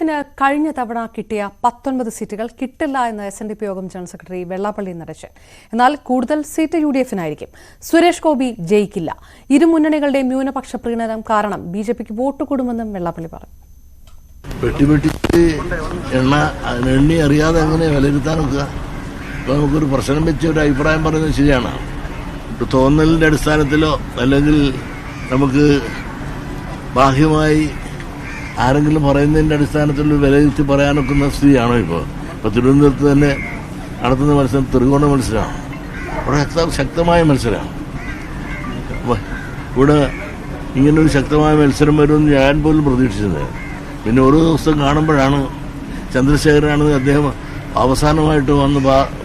LDF-ന് കഴിഞ്ഞ തവണ കിട്ടിയ 19 സീറ്റുകൾ കിട്ടില്ല എന്ന് SNDP യോഗം ജനറൽ സെക്രട്ടറി വെള്ളാപ്പള്ളി നടേശൻ. എന്നാൽ കൂടുതൽ സീറ്റ് UDF-നായിരിക്കും. സുരേഷ് ഗോപി ജയിക്കില്ല. ഇരു മുന്നണികളുടെ ന്യൂനപക്ഷ പ്രീണനം കാരണം BJPക്ക് വോട്ട് കൂടുമെന്നും വെള്ളാപ്പള്ളി പറഞ്ഞു. എണ്ണി അറിയാതെ എങ്ങനെ വിലയിരുത്താൻ നോക്കുക? ഇപ്പോൾ നമുക്കൊരു പ്രശ്നം വെച്ച് ഒരു അഭിപ്രായം പറയുന്നത് ശരിയാണ്. തോന്നലിൻ്റെ അടിസ്ഥാനത്തിലോ അല്ലെങ്കിൽ നമുക്ക് ബാഹ്യമായി ആരെങ്കിലും പറയുന്നതിൻ്റെ അടിസ്ഥാനത്തിൽ വിലയിരുത്തി പറയാനൊക്കുന്ന സ്ഥിതിയാണോ ഇപ്പോൾ തിരുവനന്തപുരത്ത് തന്നെ നടത്തുന്ന മത്സരം ത്രികോണ മത്സരമാണ്. അവിടെ ശക്തമായ മത്സരമാണ്. ഇവിടെ ഇങ്ങനൊരു ശക്തമായ മത്സരം വരുമെന്ന് ഞാൻ പോലും പ്രതീക്ഷിച്ചത്. പിന്നെ ഓരോ ദിവസം കാണുമ്പോഴാണ് ചന്ദ്രശേഖരനാണെന്ന് അദ്ദേഹം അവസാനമായിട്ട് വന്ന്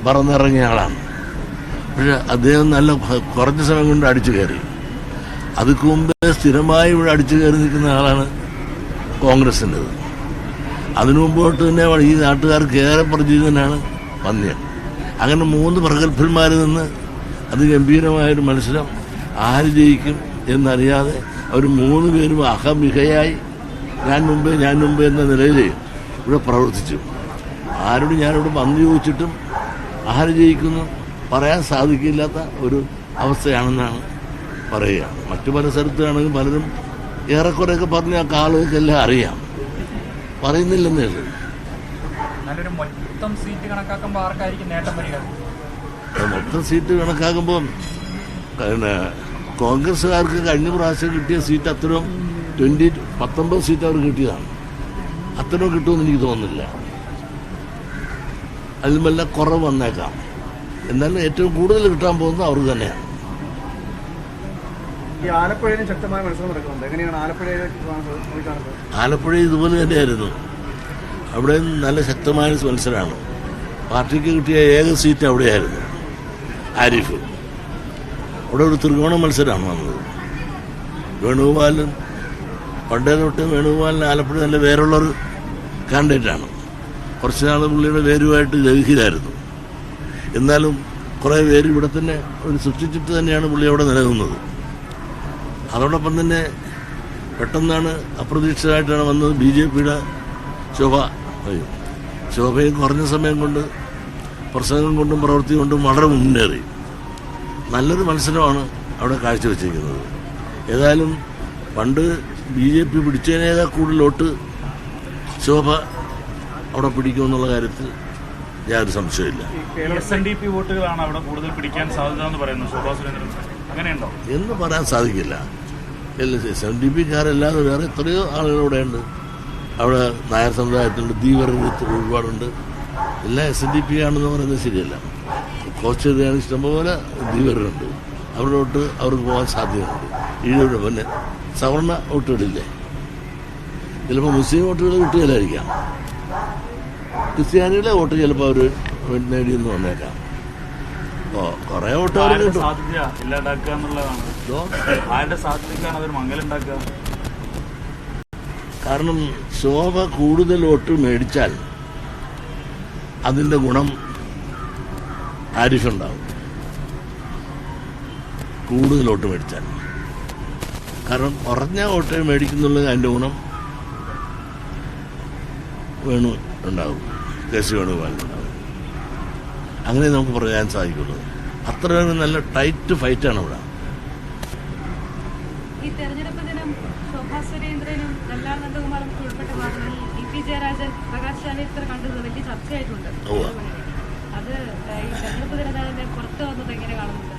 പറന്നിറങ്ങിയ ആളാണ്. പക്ഷെ അദ്ദേഹം നല്ല കുറഞ്ഞ സമയം കൊണ്ട് അടിച്ചു കയറി. അതിക്ക് മുമ്പേ സ്ഥിരമായി ഇവിടെ അടിച്ചു കയറി നിൽക്കുന്ന ആളാണ് കോൺഗ്രസിൻ്റെത്. അതിനു മുമ്പോട്ട് തന്നെ ഈ നാട്ടുകാർക്ക് ഏറെ പരിചിതനാണ് പന്ന്യൻ. അങ്ങനെ 3 പ്രഗത്ഭന്മാരിൽ നിന്ന് അതിഗംഭീരമായൊരു മത്സരം ആര് ജയിക്കും എന്നറിയാതെ അവർ 3 പേരും അഹമികയായി ഞാൻ മുമ്പേ എന്ന നിലയിൽ ഇവിടെ പ്രവർത്തിച്ചു. ആരോടും ഞാനിവിടെ വന്നു ചോദിച്ചിട്ടും ആര് ജയിക്കുന്നു പറയാൻ സാധിക്കില്ലാത്ത ഒരു അവസ്ഥയാണെന്നാണ് പറയുക. മറ്റു പല സ്ഥലത്താണെങ്കിൽ പലരും ഏറെക്കുറെയൊക്കെ പറഞ്ഞ ആളുകൾക്കെല്ലാം അറിയാം, പറയുന്നില്ലെന്നേ ഉള്ളൂ. മൊത്തം സീറ്റ് കണക്കാക്കുമ്പോൾ പിന്നെ കോൺഗ്രസ്സുകാർക്ക് കഴിഞ്ഞ പ്രാവശ്യം കിട്ടിയ സീറ്റ് അത്രയും 19 സീറ്റ് അവർ കിട്ടിയതാണ്. അത്രയും കിട്ടുമെന്ന് എനിക്ക് തോന്നുന്നില്ല. അതിൽ വല്ല കുറവ് വന്നേക്കാം. എന്നാലും ഏറ്റവും കൂടുതൽ കിട്ടാൻ പോകുന്നത് അവർക്ക് തന്നെയാണ്. ആലപ്പുഴ ഇതുപോലെ തന്നെയായിരുന്നു. അവിടെ നല്ല ശക്തമായ മത്സരമാണ്. പാർട്ടിക്ക് കിട്ടിയ ഏക സീറ്റ് അവിടെയായിരുന്നു, ആരിഫ്. അവിടെ ഒരു ത്രികോണ മത്സരമാണ് വന്നത്. വേണുഗോപാലും പണ്ടേ തൊട്ട് വേണുഗോപാലിന് ആലപ്പുഴ നല്ല വേറുള്ളൊരു കാൻഡിഡേറ്റാണ്. കുറച്ച് നാൾ പുള്ളിയുടെ വേരുമായിട്ട് ഗംഭീരായിരുന്നു. എന്നാലും കുറേ പേര് ഇവിടെ തന്നെ ഒരു സൃഷ്ടിച്ചിട്ട് തന്നെയാണ് പുള്ളി അവിടെ നിലനിന്നത്. അതോടൊപ്പം തന്നെ പെട്ടെന്നാണ് അപ്രതീക്ഷിതമായിട്ടാണ് വന്നത് BJPയുടെ ശോഭയും കുറഞ്ഞ സമയം കൊണ്ട് പ്രസംഗം കൊണ്ടും പ്രവൃത്തി കൊണ്ടും വളരെ മുന്നേറി നല്ലൊരു മത്സരമാണ് അവിടെ കാഴ്ചവെച്ചിരിക്കുന്നത്. ഏതായാലും പണ്ട് BJP പിടിച്ചതിനേക്കാൾ കൂടുതൽ വോട്ട് ശോഭ അവിടെ പിടിക്കുമെന്നുള്ള കാര്യത്തിൽ യാതൊരു സംശയമില്ല. SNDP വോട്ടുകളാണ് അവിടെ കൂടുതൽ പിടിക്കാൻ സാധ്യത എന്ന് പറയുന്നു ശോഭാ സുരേന്ദ്രൻ. അങ്ങനെയുണ്ടോ എന്ന് പറയാൻ സാധിക്കില്ല. SNDPക്കാരല്ലാതെ വേറെ എത്രയോ ആളുകൾ ഇവിടെയുണ്ട്. അവിടെ നായർ സമുദായത്തിലുണ്ട്, ധീവരത്ത് ഒരുപാടുണ്ട്. എല്ലാം SNDP ആണെന്ന് പറയുന്നത് ശരിയല്ല. കുറച്ച് ഇഷ്ടംപോലെ ധീവരുണ്ട്. അവരുടെ വോട്ട് അവർക്ക് പോകാൻ സാധ്യതയുണ്ട്. ഈഴവരുടെ പിന്നെ സവർണ വോട്ടുകളില്ലേ, ചിലപ്പോൾ മുസ്ലിം വോട്ടുകൾ കിട്ടുകയില്ലായിരിക്കാം. ക്രിസ്ത്യാനികളുടെ വോട്ട് ചിലപ്പോൾ അവർ നേടിയെന്ന് വന്നേക്കാം. കുറേ വോട്ട് അവർ കിട്ടും. കാരണം ശോഭ കൂടുതൽ വോട്ട് മേടിച്ചാൽ അതിൻ്റെ ഗുണം ആരിഫുണ്ടാവും. കൂടുതൽ വോട്ട് മേടിച്ചാൽ, കാരണം കുറഞ്ഞ വോട്ട് മേടിക്കുന്നുള്ളത് അതിൻ്റെ ഗുണം വേണു ഉണ്ടാവും, കേസി വേണുഗോപാലിനുണ്ടാവും. അങ്ങനെ നമുക്ക് പറയാൻ സാധിക്കുള്ളൂ. അത്രയും നല്ല ടൈറ്റ് ഫൈറ്റാണ് ഇവിടെ. ഈ തെരഞ്ഞെടുപ്പ് ദിനം ശോഭാ സുരേന്ദ്രനും കല്ലാർ നന്ദകുമാറും ഉൾപ്പെട്ട വാഹനങ്ങളിൽ EP ജയരാജൻ പ്രകാശ് ജാവ്ദേക്കർ കണ്ടത് വലിയ ചർച്ചയായിട്ടുണ്ട്. അത് ഈ തെരഞ്ഞെടുപ്പ് ദിനം പുറത്തു വന്നത് എങ്ങനെ കാണുന്നുണ്ട്?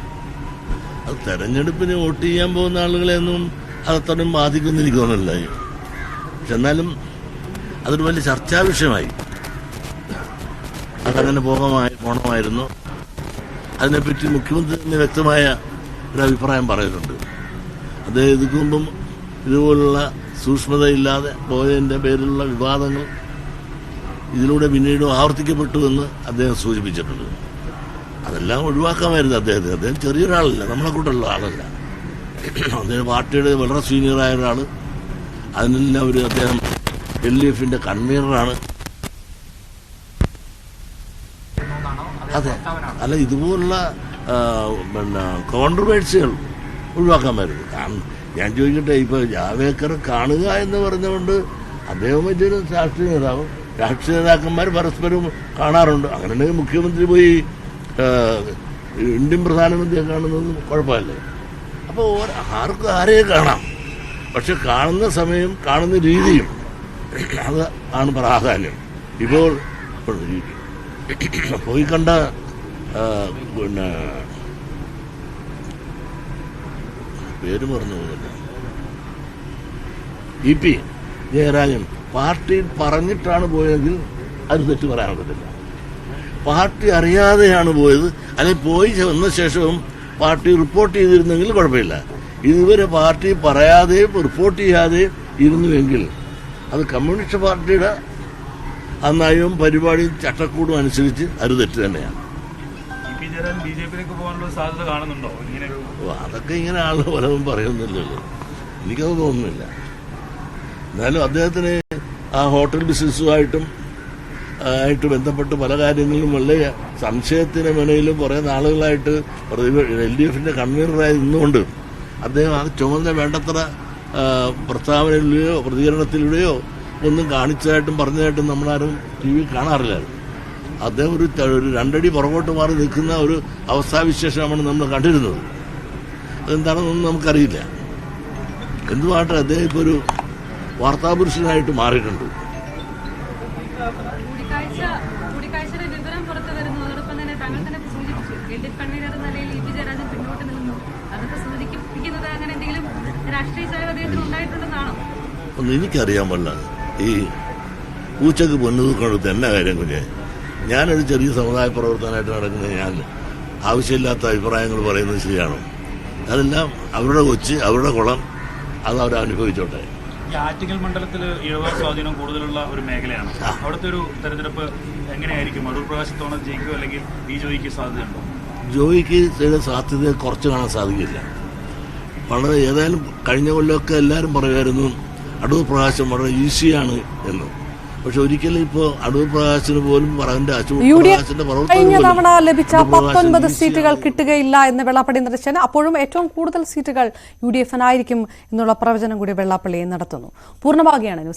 അത് തെരഞ്ഞെടുപ്പിന് വോട്ട് ചെയ്യാൻ പോകുന്ന ആളുകളെയൊന്നും അതത്രയും ബാധിക്കുമെന്ന് എനിക്ക് തോന്നുന്നില്ല. പക്ഷെ എന്നാലും അതൊരു വലിയ ചർച്ചാ വിഷയമായി. അതങ്ങനെ പോകണമായിരുന്നു. അതിനെപ്പറ്റി മുഖ്യമന്ത്രി തന്നെ വ്യക്തമായ ഒരു അഭിപ്രായം പറയുന്നുണ്ട്. അദ്ദേഹം ഇതിനു മുമ്പും ഇതുപോലുള്ള സൂക്ഷ്മതയില്ലാതെ പോയതിൻ്റെ പേരിലുള്ള വിവാദങ്ങൾ ഇതിലൂടെ പിന്നീട് ആവർത്തിക്കപ്പെട്ടു എന്ന് അദ്ദേഹം സൂചിപ്പിച്ചിട്ടുണ്ട്. അതെല്ലാം ഒഴിവാക്കാമായിരുന്നു അദ്ദേഹത്തിന്. അദ്ദേഹം ചെറിയൊരാളല്ല, നമ്മളെ കൂട്ടുള്ള ആളല്ല. അദ്ദേഹം പാർട്ടിയുടെ വളരെ സീനിയറായ ഒരാൾ. അതിനെല്ലാം അദ്ദേഹം LDF-ന്റെ കൺവീനറാണ്. അതെ, അല്ല ഇതുപോലുള്ള പിന്നെ കോൺട്രവേഴ്സികൾ ഒഴിവാക്കാമായിരുന്നു. കാരണം ഞാൻ ചോദിക്കട്ടെ, ഇപ്പോൾ ജാവേക്കർ കാണുക എന്ന് പറഞ്ഞുകൊണ്ട് അദ്ദേഹം വലിയൊരു രാഷ്ട്രീയ നേതാവ്. രാഷ്ട്രീയ നേതാക്കന്മാർ പരസ്പരം കാണാറുണ്ട്. അങ്ങനെ മുഖ്യമന്ത്രി പോയി ഇന്ത്യൻ പ്രധാനമന്ത്രിയെ കാണുന്നത് കുഴപ്പമില്ലേ? അപ്പോൾ ആർക്കും ആരെയും കാണാം. പക്ഷെ കാണുന്ന സമയം, കാണുന്ന രീതിയും അത് ആണ് പ്രാധാന്യം. ഇപ്പോൾ പോയി കണ്ട പിന്നെ പേര് പറഞ്ഞു പോകുന്നില്ല, EP ജയരാജൻ പാർട്ടിയിൽ പറഞ്ഞിട്ടാണ് പോയതെങ്കിൽ അത് തെറ്റ് പറയാൻ പറ്റില്ല. പാർട്ടി അറിയാതെയാണ് പോയത്, അല്ലെങ്കിൽ പോയി വന്ന ശേഷവും പാർട്ടി റിപ്പോർട്ട് ചെയ്തിരുന്നെങ്കിൽ കുഴപ്പമില്ല. ഇതുവരെ പാർട്ടി പറയാതെയും റിപ്പോർട്ട് ചെയ്യാതെയും ഇരുന്നുവെങ്കിൽ അത് കമ്മ്യൂണിസ്റ്റ് പാർട്ടിയുടെ ആ നയവും പരിപാടിയും ചട്ടക്കൂടും അനുസരിച്ച് അത് തെറ്റ് തന്നെയാണ്. ബിജെപിയിലേക്ക് പോകാനുള്ള സാധ്യത കാണുന്നുണ്ടോ? അതൊക്കെ ഇങ്ങനെ ആളുകൾ പലതും പറയുന്നില്ലല്ലോ, എനിക്കത് തോന്നുന്നില്ല. എന്നാലും അദ്ദേഹത്തിന് ആ ഹോട്ടൽ ബിസിനസ്സുമായിട്ട് ബന്ധപ്പെട്ട് പല കാര്യങ്ങളിലും വലിയ സംശയത്തിന് മുനയിലും കുറേ നാളുകളായിട്ട് LDFന്റെ കൺവീനറായി നിന്നുകൊണ്ട് അദ്ദേഹം ആ ചുമതല വേണ്ടത്ര പ്രസ്താവനയിലൂടെയോ പ്രതികരണത്തിലൂടെയോ ഒന്നും കാണിച്ചതായിട്ടും പറഞ്ഞതായിട്ടും നമ്മളാരും TV കാണാറില്ലായിരുന്നു. അദ്ദേഹം ഒരു 2 അടി പുറകോട്ട് മാറി നിൽക്കുന്ന ഒരു അവസ്ഥാവിശേഷമാണ് നമ്മൾ കണ്ടിരുന്നത്. അതെന്താണെന്നൊന്നും നമുക്കറിയില്ല. എന്തുമായിട്ട് അദ്ദേഹം ഇപ്പോൾ ഒരു വാർത്താപുരുഷനായിട്ട് മാറിയിട്ടുണ്ട്. കൂടിക്കാഴ്ചയുടെ വിവരം പുറത്തു വരുന്നു. അതോടൊപ്പം തന്നെ താങ്കൾ തന്നെ സൂചിപ്പിച്ചു LDF കൺവീനർ എന്ന നിലയിൽ EP ജയരാജൻ പിന്നോട്ട് നിന്നു. അതൊക്കെ സൂചിപ്പിക്കുന്നത് അങ്ങനെ എന്തെങ്കിലും രാഷ്ട്രീയ ചായ്വ് അദ്ദേഹത്തിന് ഉണ്ടായിട്ടുണ്ടെന്നാണോ? ഒന്നും എനിക്കറിയാൻ പാടില്ല. ഈ പൂച്ചക്ക് പൊന്നുതൂക്കൊണ്ട് എന്നെ കാര്യം കുഞ്ഞെ, ഞാനൊരു ചെറിയ സമുദായ പ്രവർത്തനമായിട്ട് നടക്കുന്നത്, ഞാൻ ആവശ്യമില്ലാത്ത അഭിപ്രായങ്ങൾ പറയുന്നത് ശരിയാണോ? അതെല്ലാം അവരുടെ കൊച്ച്, അവരുടെ കുളം, അത് അവരനുഭവിച്ചോട്ടെ. ഈ ആറ്റിങ്ങൽ മണ്ഡലത്തിൽ ഇഴവ സ്വാധീനം കൂടുതലുള്ള ഒരു മേഖലയാണ്. അവിടുത്തെ ഒരു തെരഞ്ഞെടുപ്പ് എങ്ങനെയായിരിക്കും? അടൂർ പ്രകാശത്തോടെ ജയിക്കുമോ അല്ലെങ്കിൽ ജോയിക്ക് സാധ്യതയുണ്ടോ? ജോയിക്ക് സാധ്യത കുറച്ച് കാണാൻ സാധിക്കില്ല. വളരെ ഏതായാലും കഴിഞ്ഞ കൊല്ലമൊക്കെ എല്ലാവരും പറയുമായിരുന്നു അടൂർ പ്രകാശം വളരെ ഈസിയാണ് എന്ന്. പക്ഷെ ഒരിക്കലും ഇപ്പോൾ അടൂർ പ്രകാശിന് പോലും കഴിഞ്ഞ തവണ ലഭിച്ച 19 സീറ്റുകൾ കിട്ടുകയില്ല എന്ന് വെള്ളാപ്പള്ളി നടച്ചതിന് അപ്പോഴും ഏറ്റവും കൂടുതൽ സീറ്റുകൾ UDF-നായിരിക്കും എന്നുള്ള പ്രവചനം കൂടി വെള്ളാപ്പള്ളി നടത്തുന്നു. പൂർണ്ണമാകുകയാണ് ന്യൂസ്.